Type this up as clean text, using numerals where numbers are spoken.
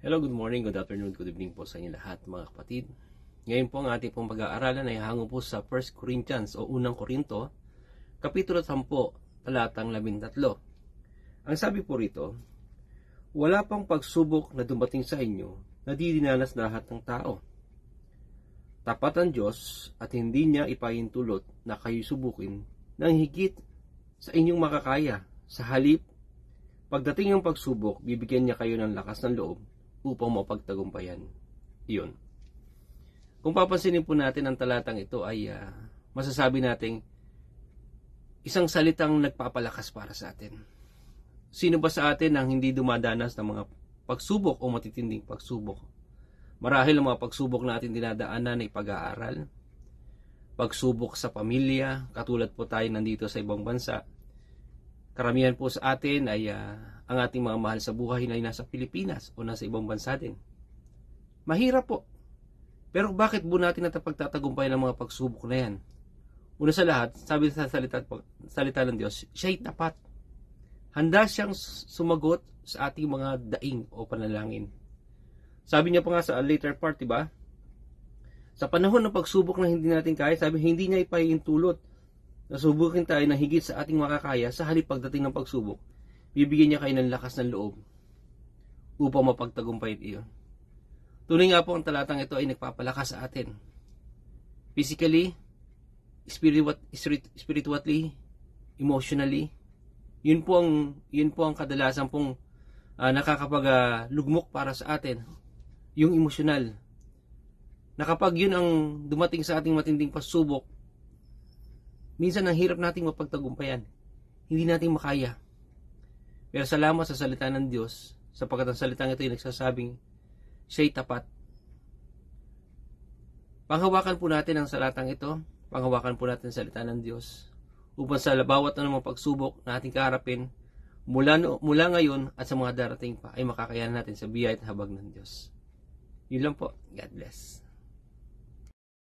Hello, good morning, good afternoon, good evening po sa inyo lahat mga kapatid. Ngayon po ang ating pong pag-aaralan ay hango po sa 1 Corinthians o Unang Korinto, Kapitulo 10, talatang 13. Ang sabi po rito, wala pang pagsubok na dumating sa inyo na di dinanas na lahat ng tao. Tapat ang Diyos at hindi niya ipahintulot na kayo subukin ng higit sa inyong makakaya. Sa halip, pagdating ng pagsubok, bibigyan niya kayo ng lakas ng loob upang mapagtagumpayan. Iyon. Kung papansinin po natin ang talatang ito ay masasabi nating isang salitang nagpapalakas para sa atin. Sino ba sa atin ang hindi dumadanas ng mga pagsubok o matitinding pagsubok? Marahil ang mga pagsubok natin dinadaanan ay pag-aaral, pagsubok sa pamilya, katulad po tayo nandito sa ibang bansa. Karamihan po sa atin ay ang ating mga mahal sa buhay na ay nasa Pilipinas o nasa ibang bansa din. Mahirap po. Pero bakit po natin natapagtatagumpay ng mga pagsubok na yan? Una sa lahat, sabi sa salita ng Diyos, siya'y tapat. Handa siyang sumagot sa ating mga daing o panalangin. Sabi niya pa nga sa later part, diba? Sa panahon ng pagsubok na hindi natin kaya, sabi hindi niya ipahintulot na subukin tayo na higit sa ating makakaya. Sa halip pagdating ng pagsubok, bibigyan niya kayo ng lakas ng loob upang mapagtagumpay iyon. Tunay nga po ang talatang ito ay nagpapalakas sa atin. Physically, spiritually, emotionally. Yun po ang kadalasan pong nakakapaglugmok para sa atin. Yung emosyonal. Na kapag yun ang dumating sa ating matinding pagsubok, minsan ang hirap nating mapagtagumpayan. Hindi natin makaya. Pero salamat sa salita ng Diyos, sapagkat ang salitang ito ay nagsasabing siya'y tapat. Panghawakan po natin ang salatang ito, panghawakan po natin ang salita ng Diyos, upang sa bawat anumang pagsubok na ating kaharapin, mula ngayon at sa mga darating pa, ay makakayanan natin sa biyaya at habag ng Diyos. Yun lang po. God bless.